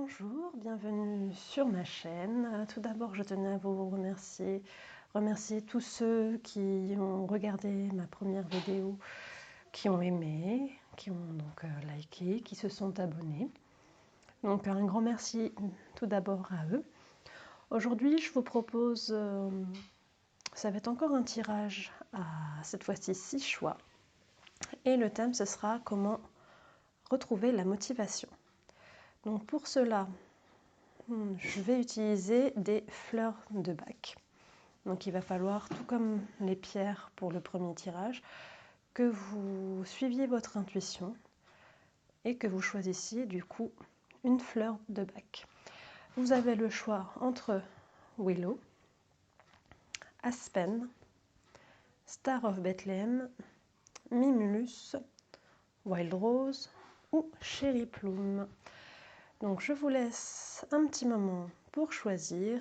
Bonjour, bienvenue sur ma chaîne. Tout d'abord, je tenais à vous remercier tous ceux qui ont regardé ma première vidéo, qui ont aimé, qui ont donc liké, qui se sont abonnés. Donc un grand merci tout d'abord à eux. Aujourd'hui, je vous propose, ça va être encore un tirage à cette fois-ci 6 choix. Et le thème, ce sera comment retrouver la motivation. Donc pour cela, je vais utiliser des fleurs de bac. Donc il va falloir, tout comme les pierres pour le premier tirage, que vous suiviez votre intuition et que vous choisissiez du coup une fleur de bac. Vous avez le choix entre Willow, Aspen, Star of Bethlehem, Mimulus, Wild Rose ou Cherry Plum. Donc je vous laisse un petit moment pour choisir.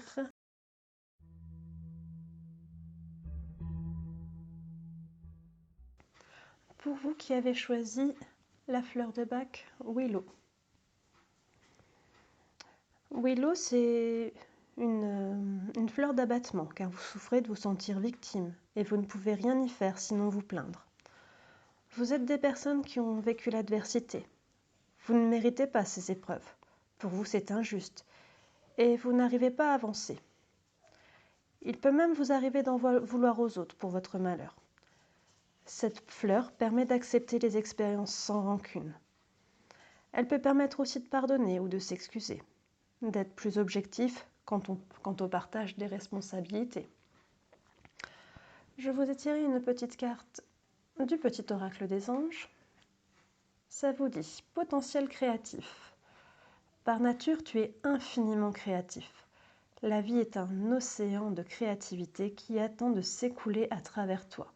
Pour vous qui avez choisi la fleur de bac Willow. Willow, c'est une fleur d'abattement, car vous souffrez de vous sentir victime et vous ne pouvez rien y faire sinon vous plaindre. Vous êtes des personnes qui ont vécu l'adversité. Vous ne méritez pas ces épreuves. Pour vous, c'est injuste. Et vous n'arrivez pas à avancer. Il peut même vous arriver d'en vouloir aux autres pour votre malheur. Cette fleur permet d'accepter les expériences sans rancune. Elle peut permettre aussi de pardonner ou de s'excuser, d'être plus objectif quant au partage des responsabilités. Je vous ai tiré une petite carte du petit oracle des anges. Ça vous dit « Potentiel créatif ». Par nature, tu es infiniment créatif. La vie est un océan de créativité qui attend de s'écouler à travers toi.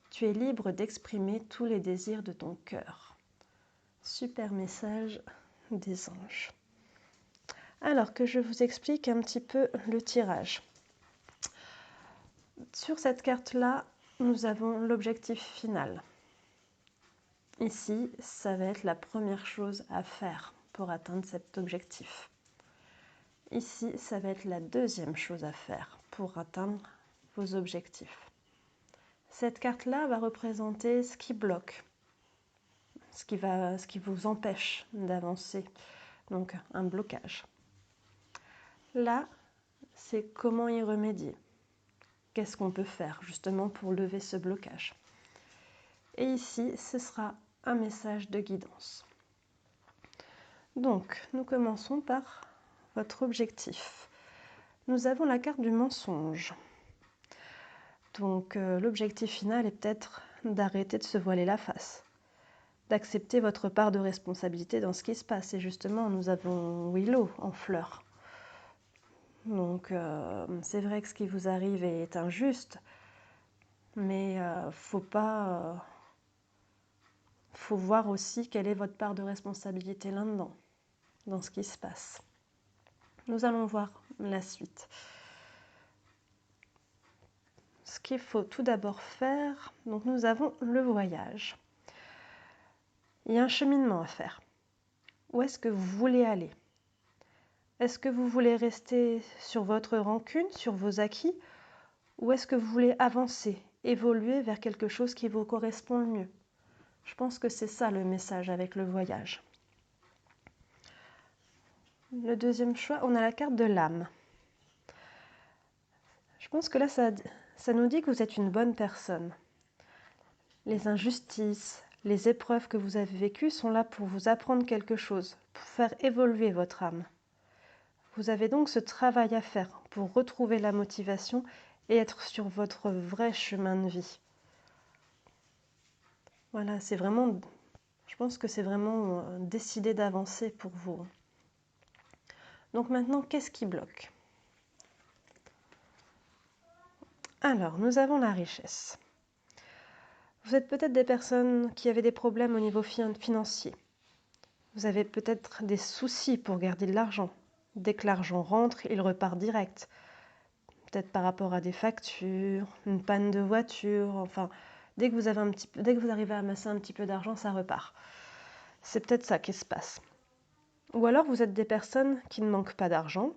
Tu es libre d'exprimer tous les désirs de ton cœur. Super message des anges. Alors que je vous explique un petit peu le tirage. Sur cette carte-là, nous avons l'objectif final. Ici, ça va être la première chose à faire pour atteindre cet objectif. Ici, ça va être la deuxième chose à faire pour atteindre vos objectifs. Cette carte-là va représenter ce qui bloque, ce qui vous empêche d'avancer, donc un blocage. Là, c'est comment y remédier. Qu'est-ce qu'on peut faire justement pour lever ce blocage? Et ici, ce sera un message de guidance. Donc, nous commençons par votre objectif. Nous avons la carte du mensonge. Donc, l'objectif final est peut-être d'arrêter de se voiler la face, d'accepter votre part de responsabilité dans ce qui se passe. Et justement, nous avons Willow en fleurs. Donc, c'est vrai que ce qui vous arrive est injuste, mais faut voir aussi quelle est votre part de responsabilité là-dedans, dans ce qui se passe. Nous allons voir la suite. Ce qu'il faut tout d'abord faire, donc nous avons le voyage. Il y a un cheminement à faire. Où est-ce que vous voulez aller? Est-ce que vous voulez rester sur votre rancune, sur vos acquis, ou est-ce que vous voulez avancer, évoluer vers quelque chose qui vous correspond le mieux? Je pense que c'est ça le message avec le voyage. Le deuxième choix, on a la carte de l'âme. Je pense que là, ça nous dit que vous êtes une bonne personne. Les injustices, les épreuves que vous avez vécues sont là pour vous apprendre quelque chose, pour faire évoluer votre âme. Vous avez donc ce travail à faire pour retrouver la motivation et être sur votre vrai chemin de vie. Voilà, c'est vraiment, je pense que c'est vraiment décider d'avancer pour vous. Donc maintenant, qu'est-ce qui bloque? Alors, nous avons la richesse. Vous êtes peut-être des personnes qui avaient des problèmes au niveau financier. Vous avez peut-être des soucis pour garder de l'argent. Dès que l'argent rentre, il repart direct. Peut-être par rapport à des factures, une panne de voiture, enfin, dès que vous arrivez à amasser un petit peu d'argent, ça repart. C'est peut-être ça qui se passe. Ou alors vous êtes des personnes qui ne manquent pas d'argent,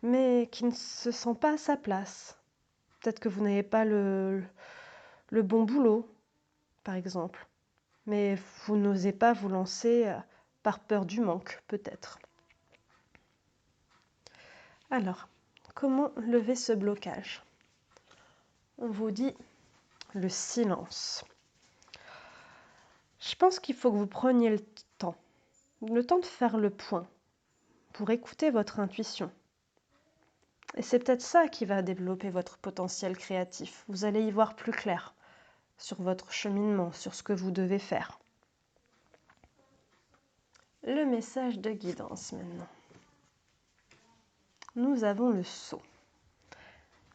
mais qui ne se sentent pas à sa place. Peut-être que vous n'avez pas le bon boulot, par exemple, mais vous n'osez pas vous lancer par peur du manque, peut-être. Alors, comment lever ce blocage? On vous dit le silence. Je pense qu'il faut que vous preniez le temps de faire le point pour écouter votre intuition. Et c'est peut-être ça qui va développer votre potentiel créatif. Vous allez y voir plus clair sur votre cheminement, sur ce que vous devez faire. Le message de guidance maintenant. Nous avons le sceau.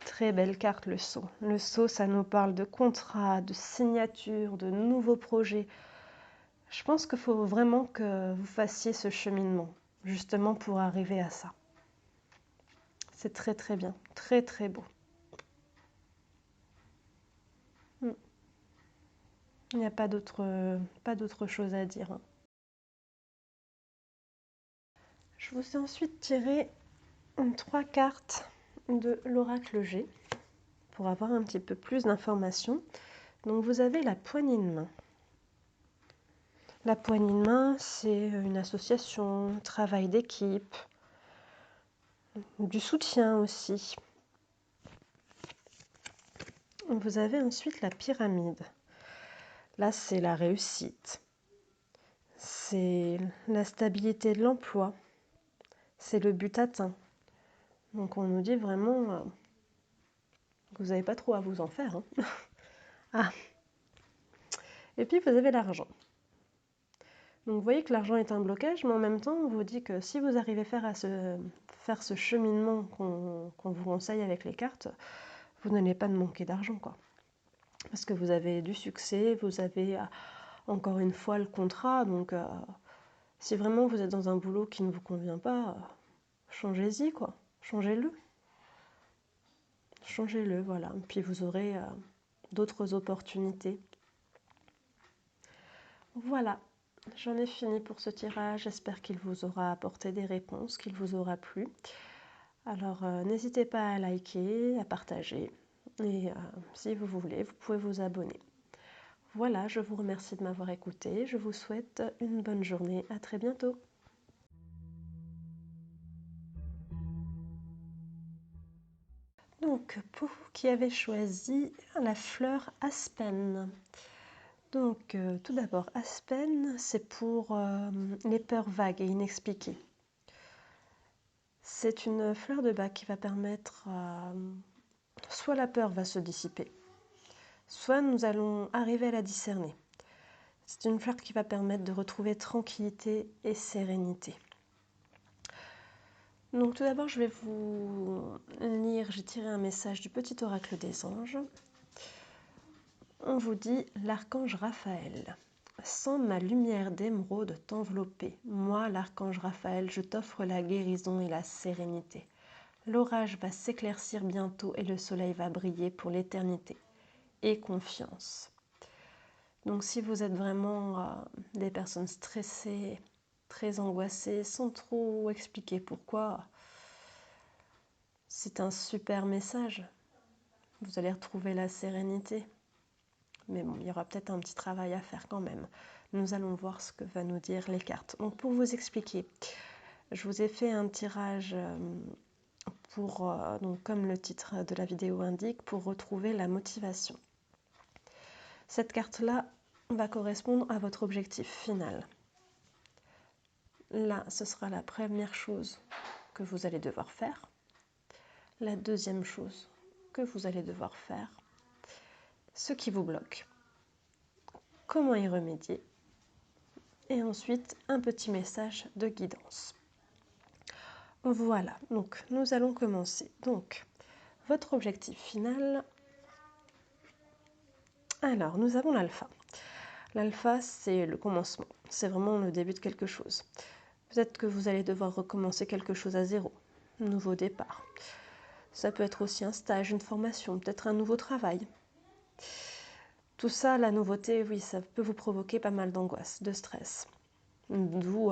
Très belle carte, le sceau. Le sceau, ça nous parle de contrats, de signatures, de nouveaux projets. Je pense qu'il faut vraiment que vous fassiez ce cheminement, justement pour arriver à ça. C'est très très bien, très très beau. Il n'y a pas d'autre chose à dire. Je vous ai ensuite tiré 3 cartes de l'oracle G pour avoir un petit peu plus d'informations. Donc vous avez la poignée de main. La poignée de main, c'est une association, un travail d'équipe, du soutien aussi. Vous avez ensuite la pyramide. Là, c'est la réussite. C'est la stabilité de l'emploi. C'est le but atteint. Donc on nous dit vraiment que vous n'avez pas trop à vous en faire. Hein. Ah. Et puis vous avez l'argent. Donc vous voyez que l'argent est un blocage, mais en même temps, on vous dit que si vous arrivez à faire ce cheminement qu'on vous conseille avec les cartes, vous n'allez pas manquer d'argent, quoi. Parce que vous avez du succès, vous avez encore une fois le contrat, donc si vraiment vous êtes dans un boulot qui ne vous convient pas, changez-y, quoi. Changez-le. Changez-le, voilà. Puis vous aurez d'autres opportunités. Voilà. J'en ai fini pour ce tirage, j'espère qu'il vous aura apporté des réponses, qu'il vous aura plu. Alors n'hésitez pas à liker, à partager et si vous voulez, vous pouvez vous abonner. Voilà, je vous remercie de m'avoir écouté, je vous souhaite une bonne journée, à très bientôt. Donc pour vous qui avez choisi la fleur Aspen. Donc, tout d'abord, Aspen, c'est pour les peurs vagues et inexpliquées. C'est une fleur de bac qui va permettre, soit la peur va se dissiper, soit nous allons arriver à la discerner. C'est une fleur qui va permettre de retrouver tranquillité et sérénité. Donc tout d'abord, je vais vous lire, j'ai tiré un message du petit oracle des anges. On vous dit l'archange Raphaël. Sens ma lumière d'émeraude t'envelopper. Moi, l'archange Raphaël, je t'offre la guérison et la sérénité. L'orage va s'éclaircir bientôt et le soleil va briller pour l'éternité. Et confiance. Donc si vous êtes vraiment des personnes stressées, très angoissées, sans trop expliquer pourquoi, c'est un super message. Vous allez retrouver la sérénité. Mais bon, il y aura peut-être un petit travail à faire quand même. Nous allons voir ce que va nous dire les cartes. Donc pour vous expliquer, je vous ai fait un tirage pour, donc comme le titre de la vidéo indique, pour retrouver la motivation. Cette carte-là va correspondre à votre objectif final. Là, ce sera la première chose que vous allez devoir faire. La deuxième chose que vous allez devoir faire, ce qui vous bloque. Comment y remédier? Et ensuite, un petit message de guidance. Voilà, donc nous allons commencer. Donc, votre objectif final. Alors, nous avons l'alpha. L'alpha, c'est le commencement. C'est vraiment le début de quelque chose. Peut-être que vous allez devoir recommencer quelque chose à zéro. Nouveau départ. Ça peut être aussi un stage, une formation, peut-être un nouveau travail. Tout ça, la nouveauté, oui, ça peut vous provoquer pas mal d'angoisse, de stress. D'où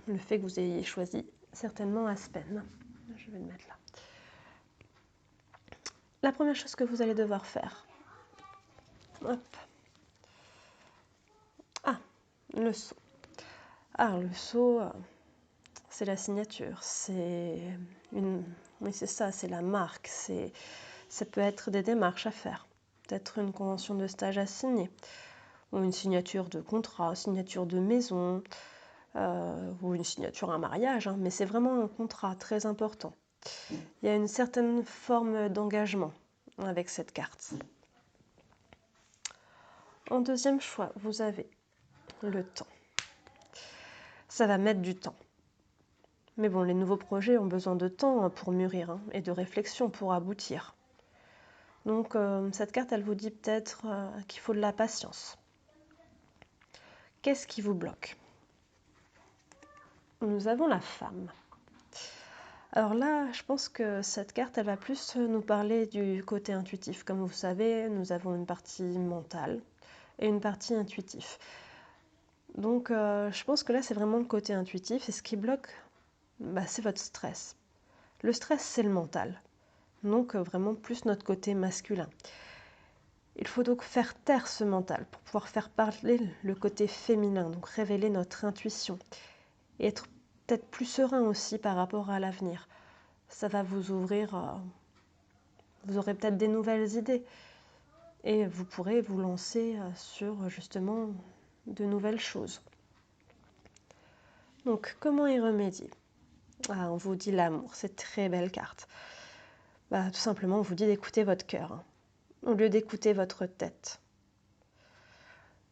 le fait que vous ayez choisi certainement Aspen. Je vais le mettre là. La première chose que vous allez devoir faire. Hop. Ah, le sceau. Ah, le sceau, c'est la signature, c'est une... Oui, c'est ça, c'est la marque, ça peut être des démarches à faire, peut-être une convention de stage à signer, ou une signature de contrat, signature de maison, ou une signature à un mariage, hein, mais c'est vraiment un contrat très important. Il y a une certaine forme d'engagement avec cette carte. En deuxième choix, vous avez le temps. Ça va mettre du temps. Mais bon, les nouveaux projets ont besoin de temps pour mûrir hein, et de réflexion pour aboutir. Donc cette carte, elle vous dit peut-être qu'il faut de la patience. Qu'est-ce qui vous bloque? Nous avons la femme. Alors là, je pense que cette carte, elle va plus nous parler du côté intuitif. Comme vous savez, nous avons une partie mentale et une partie intuitive. Donc je pense que là, c'est vraiment le côté intuitif. Et ce qui bloque, bah, c'est votre stress. Le stress, c'est le mental. Donc vraiment plus notre côté masculin. Il faut donc faire taire ce mental pour pouvoir faire parler le côté féminin, donc révéler notre intuition et être peut-être plus serein aussi par rapport à l'avenir. Ça va vous ouvrir, vous aurez peut-être des nouvelles idées et vous pourrez vous lancer sur justement de nouvelles choses. Donc comment y remédier? Ah, on vous dit l'amour, c'est très belle carte. Bah, tout simplement, on vous dit d'écouter votre cœur, hein, au lieu d'écouter votre tête.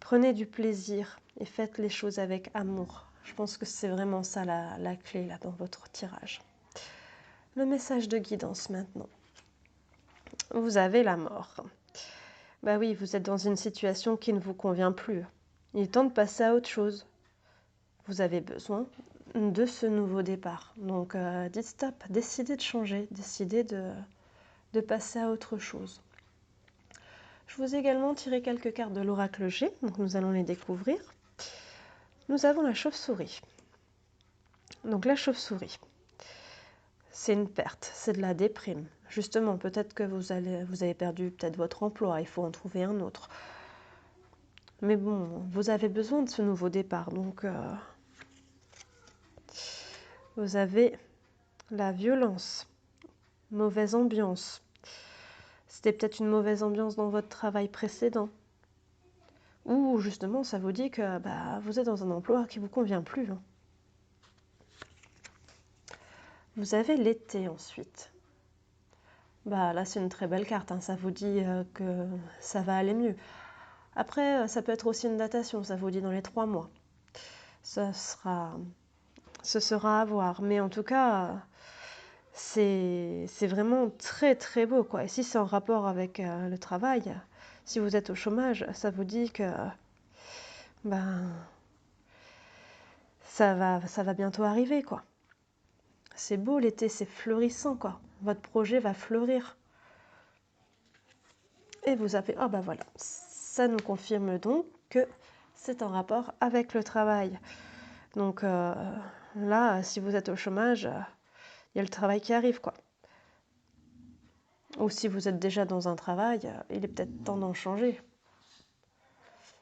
Prenez du plaisir et faites les choses avec amour. Je pense que c'est vraiment ça la clé là dans votre tirage. Le message de guidance maintenant. Vous avez la mort. Bah oui, vous êtes dans une situation qui ne vous convient plus. Il est temps de passer à autre chose. Vous avez besoin de ce nouveau départ. Donc dites stop, décidez de changer, décidez de passer à autre chose. Je vous ai également tiré quelques cartes de l'oracle G, donc nous allons les découvrir. Nous avons la chauve-souris. Donc la chauve-souris, c'est une perte, c'est de la déprime. Justement, peut-être que vous avez perdu peut-être votre emploi, il faut en trouver un autre. Mais bon, vous avez besoin de ce nouveau départ, donc vous avez la violence, mauvaise ambiance. C'était peut-être une mauvaise ambiance dans votre travail précédent. Ou justement, ça vous dit que bah, vous êtes dans un emploi qui ne vous convient plus. Hein. Vous avez l'été ensuite. Bah, là, c'est une très belle carte, hein. Ça vous dit que ça va aller mieux. Après, ça peut être aussi une datation, ça vous dit dans les 3 mois. Ce sera à voir. Mais en tout cas, c'est vraiment très très beau, quoi. Et si c'est en rapport avec le travail, si vous êtes au chômage, ça vous dit que ben, ça va bientôt arriver, quoi. C'est beau l'été, c'est fleurissant, quoi. Votre projet va fleurir. Et vous avez... Ah bah voilà, ça nous confirme donc que c'est en rapport avec le travail. Donc là, si vous êtes au chômage, il y a le travail qui arrive, quoi. Ou si vous êtes déjà dans un travail, il est peut-être temps d'en changer.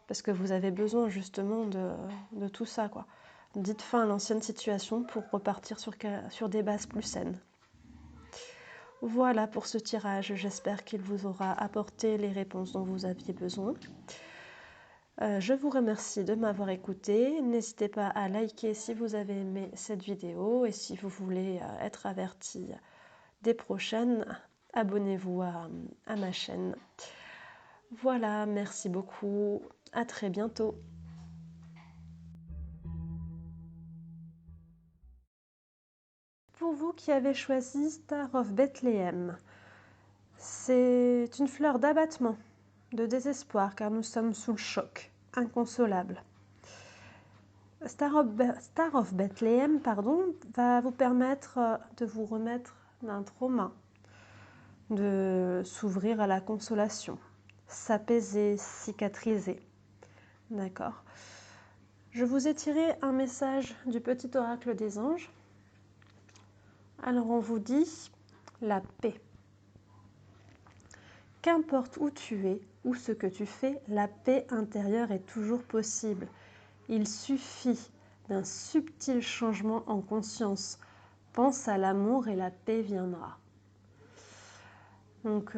Parce que vous avez besoin justement de tout ça, quoi. Dites fin à l'ancienne situation pour repartir sur des bases plus saines. Voilà pour ce tirage, j'espère qu'il vous aura apporté les réponses dont vous aviez besoin. Je vous remercie de m'avoir écouté. N'hésitez pas à liker si vous avez aimé cette vidéo et si vous voulez être averti des prochaines, abonnez-vous à ma chaîne. Voilà, merci beaucoup. À très bientôt. Pour vous qui avez choisi Star of Bethlehem, c'est une fleur d'abattement, de désespoir, car nous sommes sous le choc, inconsolable. Star of Bethlehem, va vous permettre de vous remettre d'un trauma, de s'ouvrir à la consolation, s'apaiser, cicatriser. D'accord. Je vous ai tiré un message du petit oracle des anges. Alors on vous dit la paix. Qu'importe où tu es ou ce que tu fais, la paix intérieure est toujours possible. Il suffit d'un subtil changement en conscience. Pense à l'amour et la paix viendra. Donc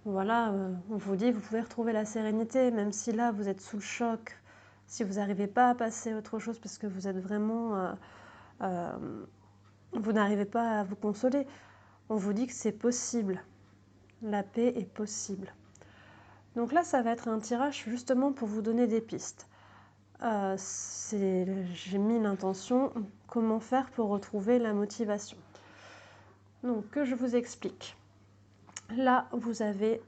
voilà, on vous dit, vous pouvez retrouver la sérénité, même si là vous êtes sous le choc, si vous n'arrivez pas à passer à autre chose parce que vous êtes vraiment, vous n'arrivez pas à vous consoler. On vous dit que c'est possible, la paix est possible. Donc là, ça va être un tirage justement pour vous donner des pistes. J'ai mis l'intention, comment faire pour retrouver la motivation. Donc que je vous explique. Là, vous avez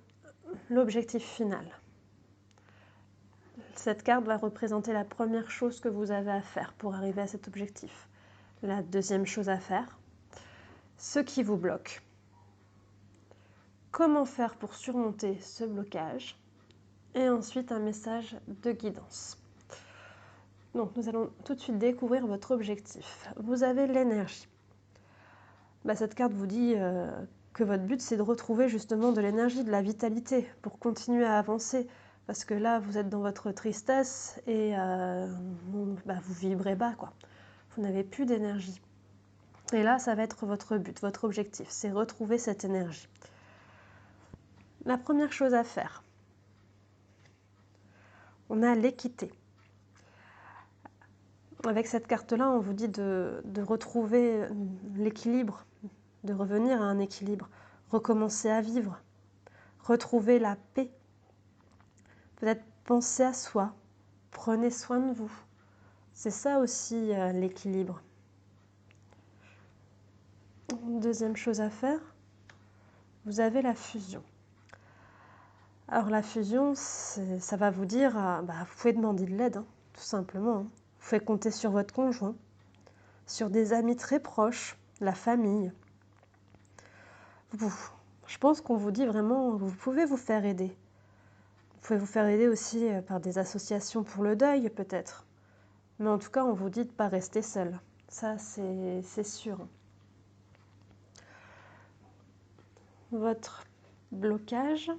l'objectif final. Cette carte va représenter la première chose que vous avez à faire pour arriver à cet objectif. La deuxième chose à faire, ce qui vous bloque. Comment faire pour surmonter ce blocage? Et ensuite un message de guidance. Donc nous allons tout de suite découvrir votre objectif. Vous avez l'énergie. Cette carte vous dit que votre but c'est de retrouver justement de l'énergie, de la vitalité pour continuer à avancer. Parce que là vous êtes dans votre tristesse et vous vibrez bas, quoi. Vous n'avez plus d'énergie. Et là ça va être votre but, votre objectif, c'est retrouver cette énergie. La première chose à faire, on a l'équité. Avec cette carte-là, on vous dit de retrouver l'équilibre, de revenir à un équilibre, recommencer à vivre, retrouver la paix. Peut-être penser à soi, prenez soin de vous. C'est ça aussi l'équilibre. Deuxième chose à faire, vous avez la fusion. Alors la fusion, ça va vous dire, vous pouvez demander de l'aide, tout simplement. Vous pouvez compter sur votre conjoint, sur des amis très proches, la famille. Je pense qu'on vous dit vraiment, vous pouvez vous faire aider. Vous pouvez vous faire aider aussi par des associations pour le deuil, peut-être. Mais en tout cas, on vous dit de ne pas rester seul. Ça, c'est sûr. Votre blocage.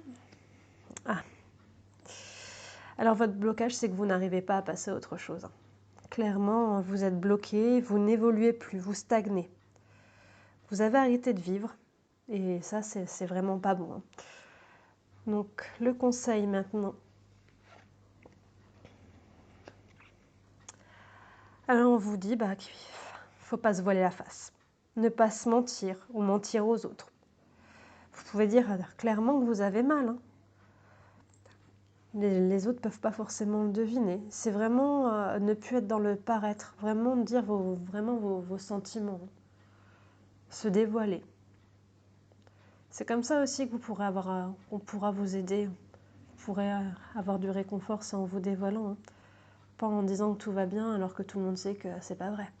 Alors, votre blocage, c'est que vous n'arrivez pas à passer à autre chose. Clairement, vous êtes bloqué, vous n'évoluez plus, vous stagnez. Vous avez arrêté de vivre. Et ça, c'est vraiment pas bon. Donc, le conseil maintenant. Alors, on vous dit qu'il ne faut pas se voiler la face. Ne pas se mentir ou mentir aux autres. Vous pouvez dire clairement que vous avez mal. Les autres ne peuvent pas forcément le deviner. C'est vraiment ne plus être dans le paraître. Vraiment dire vos sentiments. Se dévoiler. C'est comme ça aussi que on pourra vous aider. Vous pourrez avoir du réconfort sans vous dévoilant. Pas en disant que tout va bien alors que tout le monde sait que c'est pas vrai.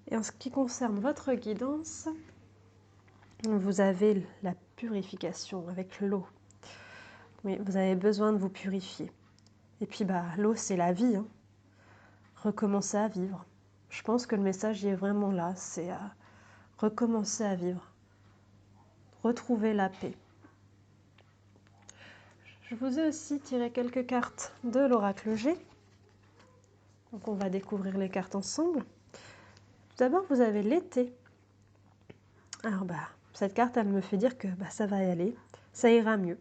Et en ce qui concerne votre guidance, vous avez la purification avec l'eau. Oui, vous avez besoin de vous purifier. Et puis l'eau c'est la vie. Recommencer à vivre. Je pense que le message y est vraiment là, c'est recommencer à vivre. Retrouver la paix. Je vous ai aussi tiré quelques cartes de l'oracle G. Donc on va découvrir les cartes ensemble. Tout d'abord, vous avez l'été. Alors cette carte, elle me fait dire que ça va y aller, ça ira mieux.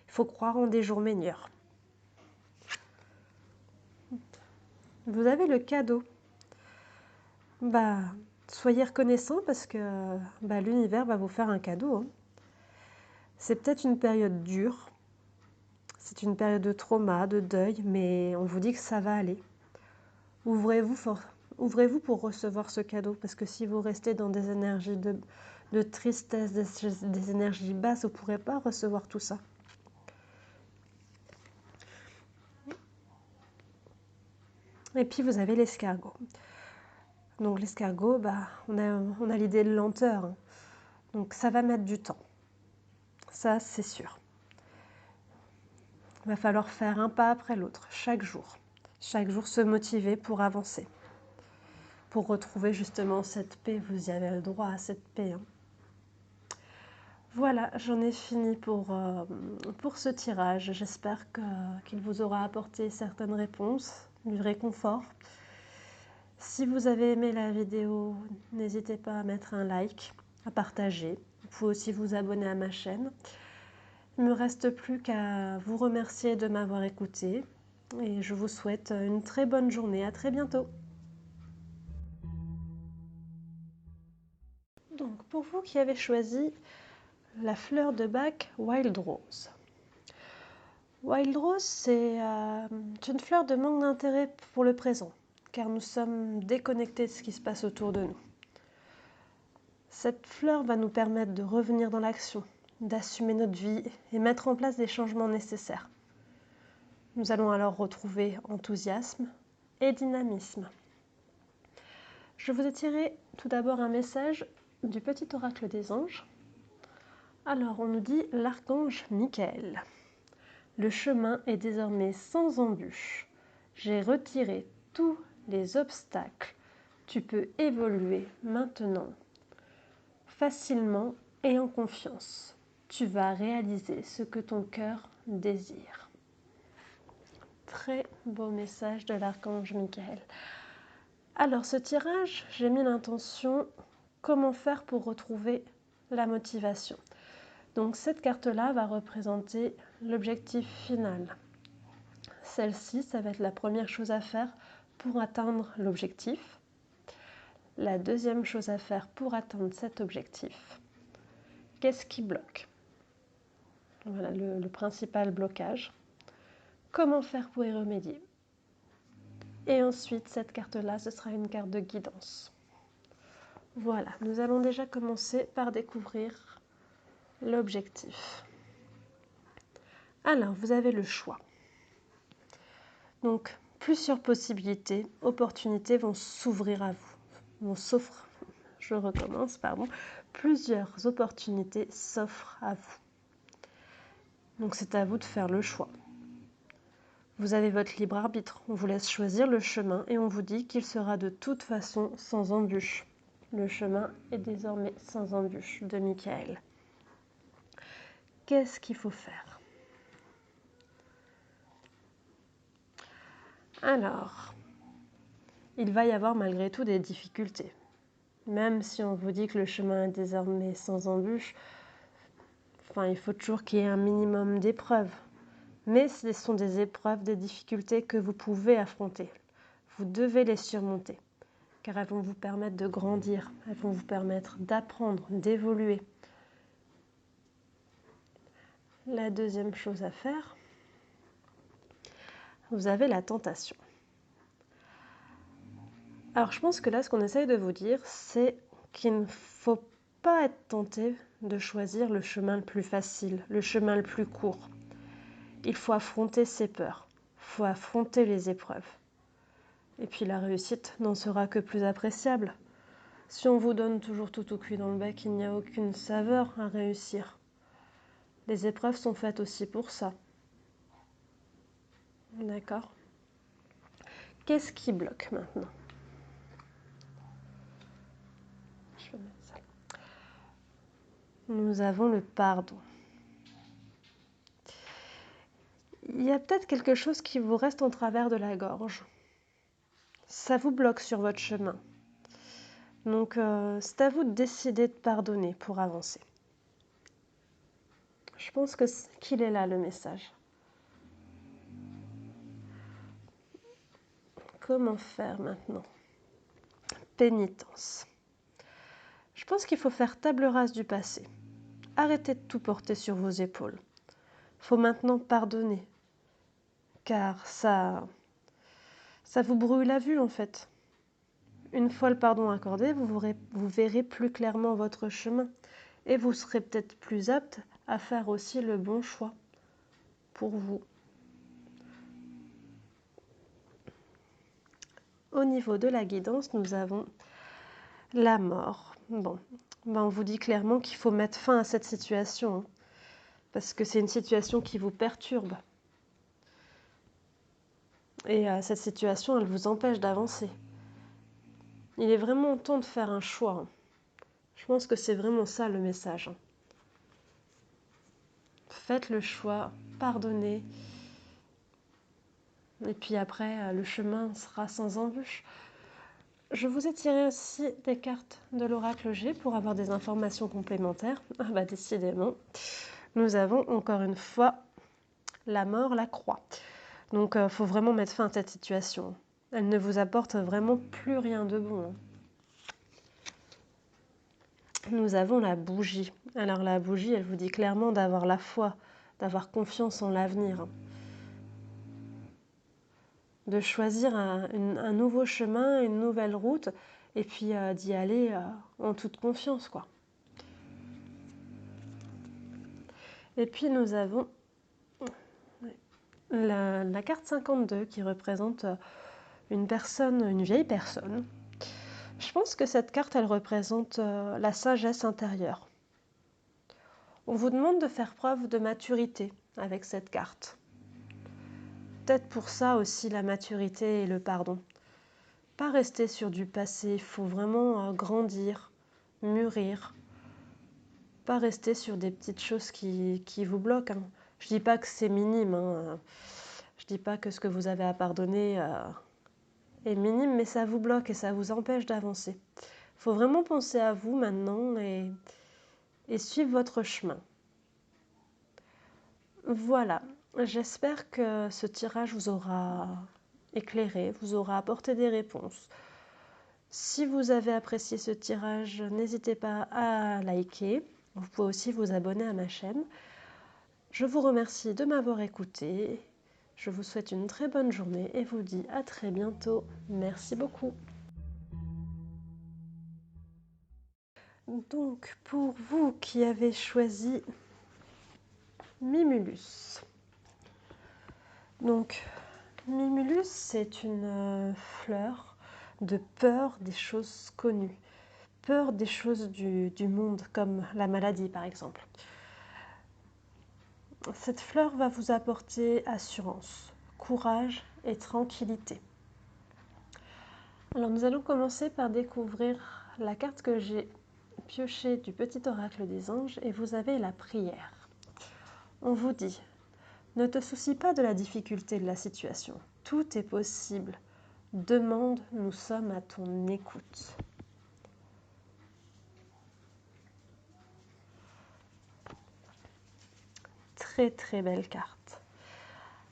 Il faut croire en des jours meilleurs. Vous avez le cadeau. Soyez reconnaissant parce que l'univers va vous faire un cadeau. C'est peut-être une période dure. C'est une période de trauma, de deuil, mais on vous dit que ça va aller. Ouvrez-vous pour recevoir ce cadeau, parce que si vous restez dans des énergies de tristesse, des énergies basses, vous ne pourrez pas recevoir tout ça. Et puis vous avez l'escargot. Donc l'escargot, on a l'idée de lenteur. Donc ça va mettre du temps. Ça, c'est sûr. Il va falloir faire un pas après l'autre, chaque jour. Chaque jour se motiver pour avancer, pour retrouver justement cette paix. Vous y avez le droit à cette paix, hein. Voilà, j'en ai fini pour ce tirage. J'espère qu'il vous aura apporté certaines réponses, du réconfort. Si vous avez aimé la vidéo, n'hésitez pas à mettre un like, à partager. Vous pouvez aussi vous abonner à ma chaîne. Il ne me reste plus qu'à vous remercier de m'avoir écouté et je vous souhaite une très bonne journée. À très bientôt. Donc, pour vous qui avez choisi la fleur de bac Wild Rose. Wild Rose, c'est une fleur de manque d'intérêt pour le présent, car nous sommes déconnectés de ce qui se passe autour de nous. Cette fleur va nous permettre de revenir dans l'action, d'assumer notre vie et mettre en place des changements nécessaires. Nous allons alors retrouver enthousiasme et dynamisme. Je vous ai tiré tout d'abord un message du petit oracle des anges. Alors, on nous dit l'archange Michael. Le chemin est désormais sans embûche. J'ai retiré tous les obstacles. Tu peux évoluer maintenant. Facilement et en confiance. Tu vas réaliser ce que ton cœur désire. Très beau message de l'archange Michael. Alors, ce tirage, j'ai mis l'intention comment faire pour retrouver la motivation. Donc, cette carte-là va représenter l'objectif final. Celle-ci, ça va être la première chose à faire pour atteindre l'objectif. La deuxième chose à faire pour atteindre cet objectif. Qu'est-ce qui bloque? Voilà le principal blocage. Comment faire pour y remédier? Et ensuite, cette carte-là, ce sera une carte de guidance. Voilà, nous allons déjà commencer par découvrir l'objectif. Alors, vous avez le choix. Donc, plusieurs possibilités, opportunités vont s'ouvrir à vous. Plusieurs opportunités s'offrent à vous. Donc, c'est à vous de faire le choix. Vous avez votre libre arbitre. On vous laisse choisir le chemin et on vous dit qu'il sera de toute façon sans embûche. Le chemin est désormais sans embûche de Michael. Qu'est-ce qu'il faut faire? Alors, il va y avoir malgré tout des difficultés. Même si on vous dit que le chemin est désormais sans embûche, il faut toujours qu'il y ait un minimum d'épreuves. Mais ce sont des épreuves, des difficultés que vous pouvez affronter. Vous devez les surmonter, car elles vont vous permettre de grandir, elles vont vous permettre d'apprendre, d'évoluer. La deuxième chose à faire, vous avez la tentation. Alors je pense que là, ce qu'on essaye de vous dire, c'est qu'il ne faut pas être tenté de choisir le chemin le plus facile, le chemin le plus court. Il faut affronter ses peurs, il faut affronter les épreuves. Et puis la réussite n'en sera que plus appréciable. Si on vous donne toujours tout au cuit dans le bec, il n'y a aucune saveur à réussir. Les épreuves sont faites aussi pour ça. D'accord? Qu'est-ce qui bloque maintenant? Je vais mettre ça. Nous avons le pardon. Il y a peut-être quelque chose qui vous reste en travers de la gorge. Ça vous bloque sur votre chemin. Donc, c'est à vous de décider de pardonner pour avancer. Je pense qu'il est là, le message. Comment faire maintenant? Pénitence. Je pense qu'il faut faire table rase du passé. Arrêtez de tout porter sur vos épaules. Il faut maintenant pardonner, car ça vous brouille la vue en fait. Une fois le pardon accordé, vous verrez plus clairement votre chemin et vous serez peut-être plus apte à faire aussi le bon choix pour vous. Au niveau de la guidance, nous avons la mort. Bon, on vous dit clairement qu'il faut mettre fin à cette situation, hein, parce que c'est une situation qui vous perturbe. Et cette situation, elle vous empêche d'avancer. Il est vraiment temps de faire un choix. Je pense que c'est vraiment ça le message. Faites le choix, pardonnez. Et puis après, le chemin sera sans embûche. Je vous ai tiré aussi des cartes de l'oracle G pour avoir des informations complémentaires. Ah bah décidément, nous avons encore une fois la mort, la croix. Donc il faut vraiment mettre fin à cette situation. Elle ne vous apporte vraiment plus rien de bon. Nous avons la bougie. Alors la bougie, elle vous dit clairement d'avoir la foi, d'avoir confiance en l'avenir, de choisir un nouveau chemin, une nouvelle route, et puis d'y aller en toute confiance, quoi. Et puis nous avons la carte 52 qui représente une personne, une vieille personne. Je pense que cette carte, elle représente la sagesse intérieure. On vous demande de faire preuve de maturité avec cette carte. Peut-être pour ça aussi la maturité et le pardon. Pas rester sur du passé, il faut vraiment grandir, mûrir. Pas rester sur des petites choses qui vous bloquent. Hein. Je dis pas que c'est minime, hein. Je dis pas que ce que vous avez à pardonner est minime, mais ça vous bloque et ça vous empêche d'avancer. Il faut vraiment penser à vous maintenant et suivre votre chemin. Voilà, j'espère que ce tirage vous aura éclairé, vous aura apporté des réponses. Si vous avez apprécié ce tirage, n'hésitez pas à liker. Vous pouvez aussi vous abonner à ma chaîne. Je vous remercie de m'avoir écouté. Je vous souhaite une très bonne journée et vous dis à très bientôt. Merci beaucoup. Donc, pour vous qui avez choisi Mimulus. Donc, Mimulus, c'est une fleur de peur des choses connues. Peur des choses du monde, comme la maladie par exemple. Cette fleur va vous apporter assurance, courage et tranquillité. Alors nous allons commencer par découvrir la carte que j'ai piochée du petit oracle des anges et vous avez la prière. On vous dit, ne te soucie pas de la difficulté de la situation, tout est possible. Demande, nous sommes à ton écoute. Très très belle carte.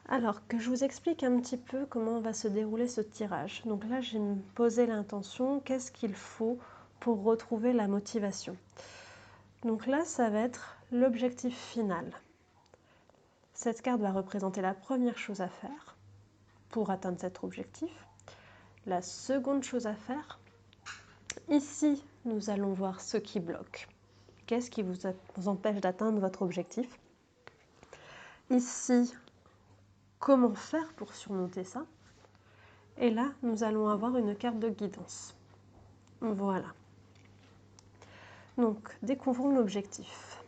Alors que je vous explique un petit peu comment va se dérouler ce tirage. Donc là, j'ai posé l'intention, qu'est-ce qu'il faut pour retrouver la motivation. Donc là, ça va être l'objectif final. Cette carte va représenter la première chose à faire pour atteindre cet objectif. La seconde chose à faire, ici, nous allons voir ce qui bloque. Qu'est-ce qui vous empêche d'atteindre votre objectif? Ici, comment faire pour surmonter ça? Et là, nous allons avoir une carte de guidance. Voilà. Donc, découvrons l'objectif.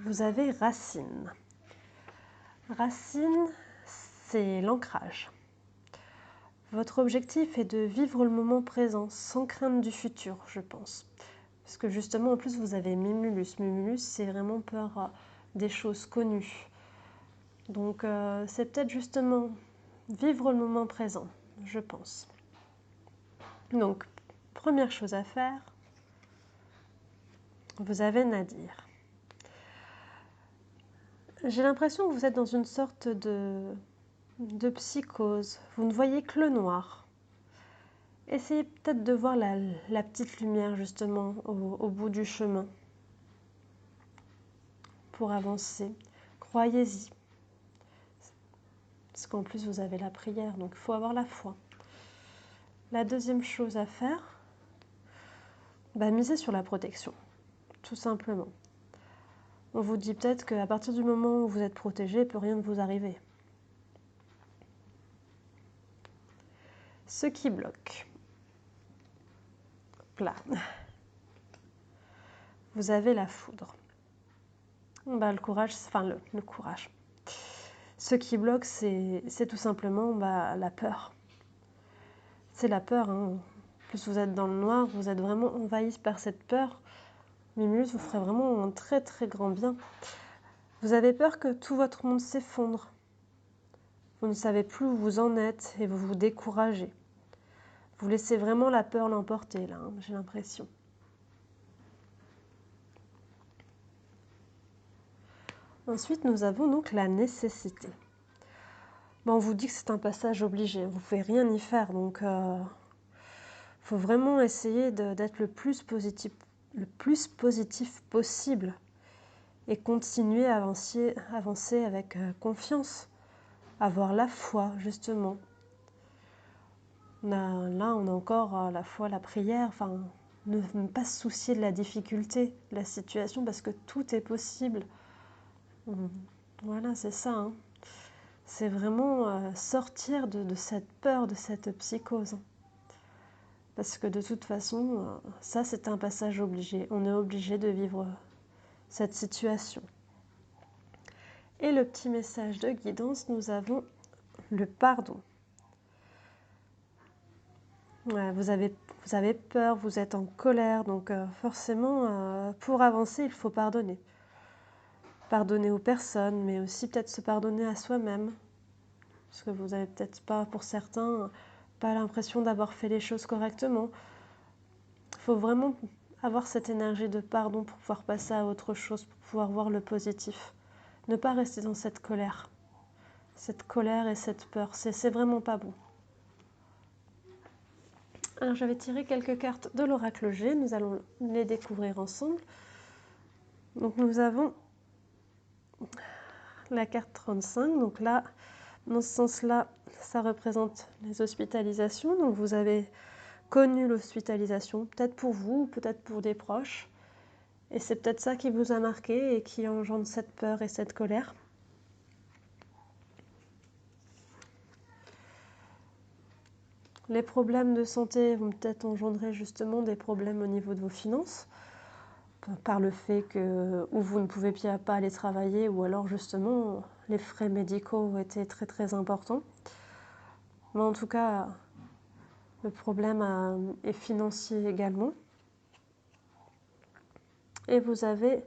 Vous avez racine. Racine, c'est l'ancrage. Votre objectif est de vivre le moment présent, sans crainte du futur, je pense. Parce que justement, en plus, vous avez Mimulus. Mimulus, c'est vraiment peur des choses connues. Donc, c'est peut-être justement vivre le moment présent, je pense. Donc, première chose à faire, vous avez Nadir. J'ai l'impression que vous êtes dans une sorte de psychose. Vous ne voyez que le noir. Essayez peut-être de voir la petite lumière justement au bout du chemin pour avancer. Croyez-y. Parce qu'en plus vous avez la prière, donc il faut avoir la foi. La deuxième chose à faire, misez sur la protection, tout simplement. On vous dit peut-être qu'à partir du moment où vous êtes protégé, il ne peut rien vous arriver. Ce qui bloque. Là. Vous avez la foudre. Le courage, enfin le courage. Ce qui bloque, c'est tout simplement la peur. C'est la peur, hein. Plus vous êtes dans le noir, vous êtes vraiment envahi par cette peur. Mimulus vous ferait vraiment un très très grand bien. Vous avez peur que tout votre monde s'effondre. Vous ne savez plus où vous en êtes et vous vous découragez. Vous laissez vraiment la peur l'emporter, là, hein, j'ai l'impression. Ensuite, nous avons donc la nécessité. On vous dit que c'est un passage obligé, vous ne pouvez rien y faire, donc faut vraiment essayer d'être le plus positif possible et continuer à avancer avec confiance, avoir la foi, justement. On a encore la foi, la prière, enfin, ne pas se soucier de la difficulté, de la situation, parce que tout est possible. Voilà, c'est ça, hein. C'est vraiment sortir de cette peur, de cette psychose. Parce que de toute façon, ça c'est un passage obligé. On est obligé de vivre cette situation. Et le petit message de guidance, nous avons le pardon. Ouais, vous avez peur, vous êtes en colère, donc forcément, pour avancer, il faut pardonner. Pardonner aux personnes, mais aussi peut-être se pardonner à soi-même. Parce que vous n'avez peut-être pas, pour certains, pas l'impression d'avoir fait les choses correctement. Il faut vraiment avoir cette énergie de pardon pour pouvoir passer à autre chose, pour pouvoir voir le positif. Ne pas rester dans cette colère. Cette colère et cette peur, c'est vraiment pas bon. Alors j'avais tiré quelques cartes de l'oracle G, nous allons les découvrir ensemble. Donc nous avons la carte 35, donc là, dans ce sens-là, ça représente les hospitalisations. Donc vous avez connu l'hospitalisation, peut-être pour vous, peut-être pour des proches. Et c'est peut-être ça qui vous a marqué et qui engendre cette peur et cette colère. Les problèmes de santé vont peut-être engendrer justement des problèmes au niveau de vos finances, par le fait que ou vous ne pouvez pas aller travailler, ou alors justement les frais médicaux ont été très très importants. Mais en tout cas, le problème est financier également. Et vous avez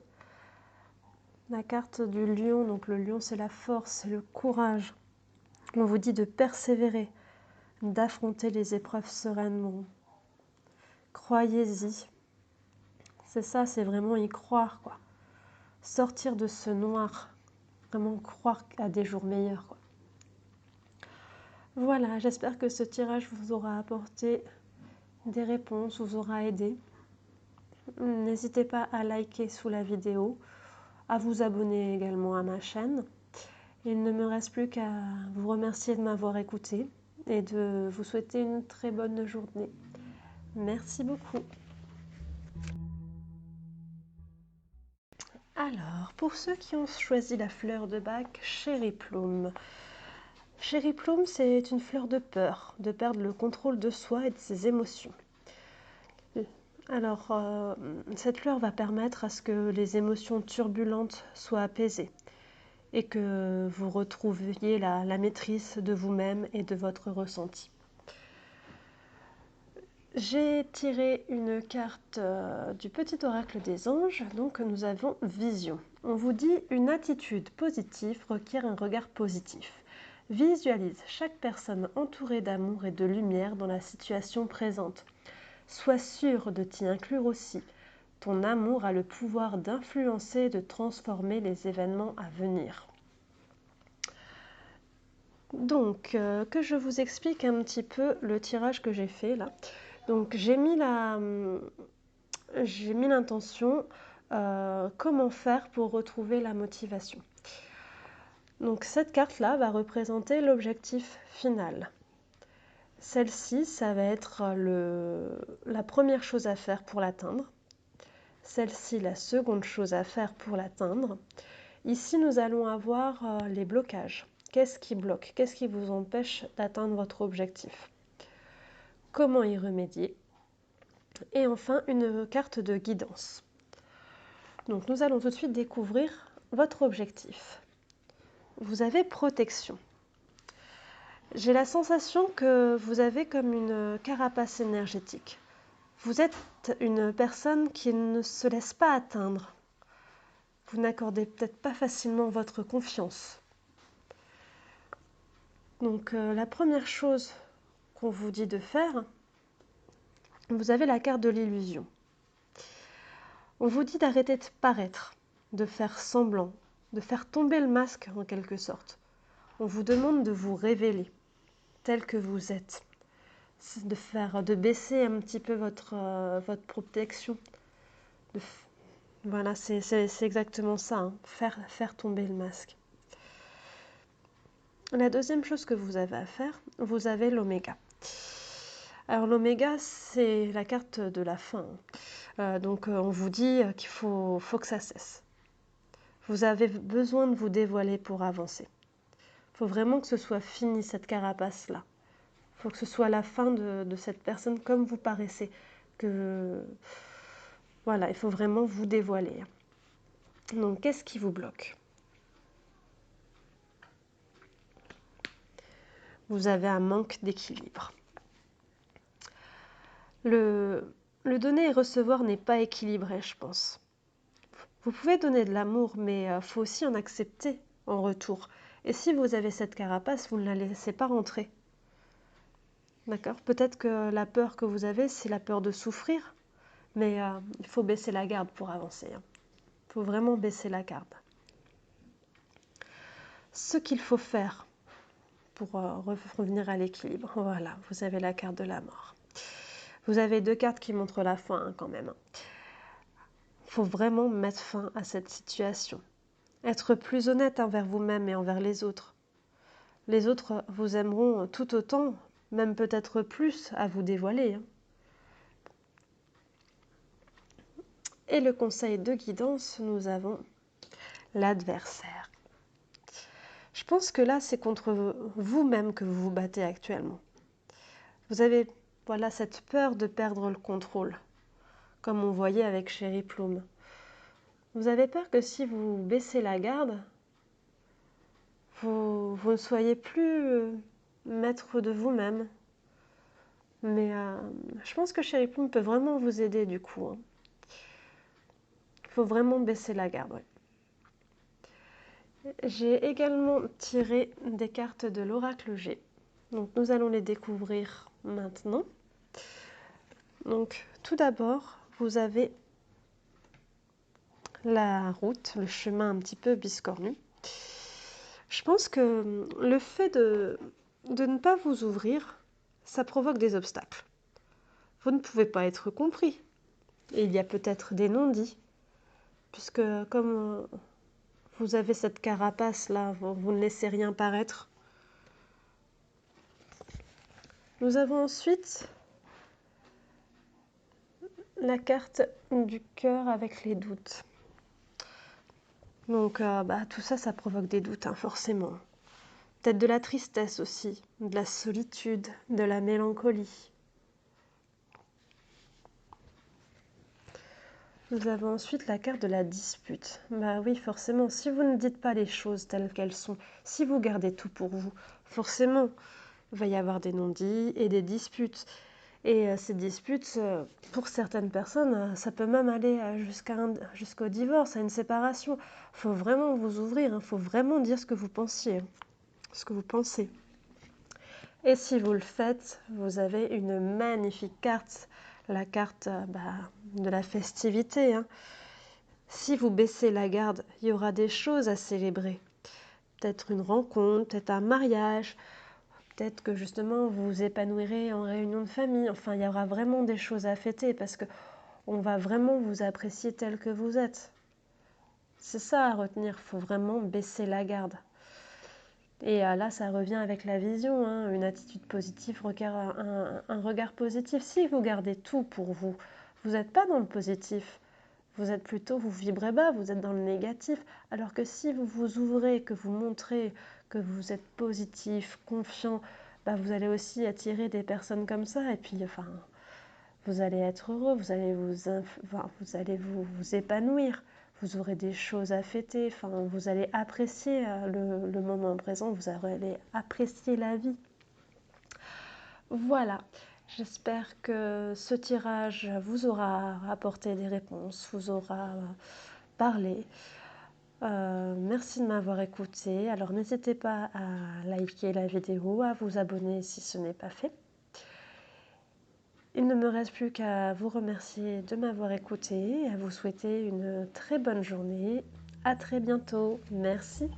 la carte du lion. Donc le lion, c'est la force, c'est le courage. On vous dit de persévérer, d'affronter les épreuves sereinement. Croyez-y. C'est ça, c'est vraiment y croire, quoi. Sortir de ce noir, vraiment croire à des jours meilleurs, quoi. Voilà, j'espère que ce tirage vous aura apporté des réponses, vous aura aidé. N'hésitez pas à liker sous la vidéo, à vous abonner également à ma chaîne. Il ne me reste plus qu'à vous remercier de m'avoir écouté et de vous souhaiter une très bonne journée. Merci beaucoup. Alors, pour ceux qui ont choisi la fleur de bac, Cherry Plum. Cherry Plum, c'est une fleur de perdre le contrôle de soi et de ses émotions. Alors, cette fleur va permettre à ce que les émotions turbulentes soient apaisées et que vous retrouviez la maîtrise de vous-même et de votre ressenti. J'ai tiré une carte du petit oracle des anges, donc nous avons vision. On vous dit une attitude positive requiert un regard positif. Visualise chaque personne entourée d'amour et de lumière dans la situation présente. Sois sûr de t'y inclure aussi. Ton amour a le pouvoir d'influencer et de transformer les événements à venir. Donc, que je vous explique un petit peu le tirage que j'ai fait là. Donc, j'ai mis l'intention, comment faire pour retrouver la motivation. Donc, cette carte-là va représenter l'objectif final. Celle-ci, ça va être la première chose à faire pour l'atteindre. Celle-ci, la seconde chose à faire pour l'atteindre. Ici, nous allons avoir les blocages. Qu'est-ce qui bloque? Qu'est-ce qui vous empêche d'atteindre votre objectif? Comment y remédier? Et enfin, une carte de guidance. Donc, nous allons tout de suite découvrir votre objectif. vous avez protection. J'ai la sensation que vous avez comme une carapace énergétique. Vous êtes une personne qui ne se laisse pas atteindre. Vous n'accordez peut-être pas facilement votre confiance. Donc la première chose qu'on vous dit de faire, vous avez la carte de l'illusion. On vous dit d'arrêter de paraître, de faire semblant, de faire tomber le masque en quelque sorte. On vous demande de vous révéler tel que vous êtes, de baisser un petit peu votre protection. Voilà, c'est exactement ça, hein, faire tomber le masque. La deuxième chose que vous avez à faire, vous avez l'oméga. Alors l'oméga, c'est la carte de la fin. Donc on vous dit qu'il faut que ça cesse. Vous avez besoin de vous dévoiler pour avancer. Il faut vraiment que ce soit fini, cette carapace-là. Il faut que ce soit la fin de cette personne comme vous paraissez. Voilà, il faut vraiment vous dévoiler. Donc qu'est-ce qui vous bloque ? Vous avez un manque d'équilibre. Le donner et recevoir n'est pas équilibré, je pense. Vous pouvez donner de l'amour, mais il faut aussi en accepter en retour. Et si vous avez cette carapace, vous ne la laissez pas rentrer. D'accord ? Peut-être que la peur que vous avez, c'est la peur de souffrir, mais il faut baisser la garde pour avancer. Il faut vraiment baisser la garde. Ce qu'il faut faire pour revenir à l'équilibre, voilà, vous avez la carte de la mort. Vous avez 2 cartes qui montrent la fin quand même. Il faut vraiment mettre fin à cette situation. Être plus honnête envers vous-même et envers les autres. Les autres vous aimeront tout autant, même peut-être plus, à vous dévoiler. Et le conseil de guidance, nous avons l'adversaire. Je pense que là, c'est contre vous-même que vous vous battez actuellement. Vous avez cette peur de perdre le contrôle, comme on voyait avec Chéri Ploum. Vous avez peur que si vous baissez la garde, vous ne soyez plus maître de vous-même. Mais je pense que Chéri Ploum peut vraiment vous aider du coup. Il faut vraiment baisser la garde. Ouais. J'ai également tiré des cartes de l'oracle G. Donc nous allons les découvrir maintenant. Donc tout d'abord, vous avez la route, le chemin un petit peu biscornu. Je pense que le fait de ne pas vous ouvrir, ça provoque des obstacles. Vous ne pouvez pas être compris. Et il y a peut-être des non-dits, puisque comme vous avez cette carapace-là, vous ne laissez rien paraître. Nous avons ensuite la carte du cœur avec les doutes. Donc tout ça, ça provoque des doutes, hein, forcément. Peut-être de la tristesse aussi, de la solitude, de la mélancolie. Nous avons ensuite la carte de la dispute. Bah oui, forcément, si vous ne dites pas les choses telles qu'elles sont, si vous gardez tout pour vous, forcément, il va y avoir des non-dits et des disputes. Et ces disputes, pour certaines personnes, ça peut même aller jusqu'au divorce, à une séparation. Il faut vraiment vous ouvrir, il faut vraiment dire ce que vous pensiez, ce que vous pensez. Et si vous le faites, vous avez une magnifique carte, la carte de la festivité. Si vous baissez la garde, il y aura des choses à célébrer. Peut-être une rencontre, peut-être un mariage, peut-être que justement vous vous épanouirez en réunion de famille. Enfin, il y aura vraiment des choses à fêter parce qu'on va vraiment vous apprécier tel que vous êtes. C'est ça à retenir, il faut vraiment baisser la garde. Et là, ça revient avec la vision, une attitude positive, un regard positif. Si vous gardez tout pour vous, vous n'êtes pas dans le positif. Vous êtes plutôt, vous vibrez bas, vous êtes dans le négatif. Alors que si vous vous ouvrez, que vous montrez que vous êtes positif, confiant, vous allez aussi attirer des personnes comme ça. Et puis, vous allez être heureux, vous allez vous épanouir. vous aurez des choses à fêter, enfin, vous allez apprécier le moment présent, vous allez apprécier la vie. Voilà, j'espère que ce tirage vous aura apporté des réponses, vous aura parlé. Merci de m'avoir écouté. Alors n'hésitez pas à liker la vidéo, à vous abonner si ce n'est pas fait. Il ne me reste plus qu'à vous remercier de m'avoir écouté et à vous souhaiter une très bonne journée. À très bientôt. Merci.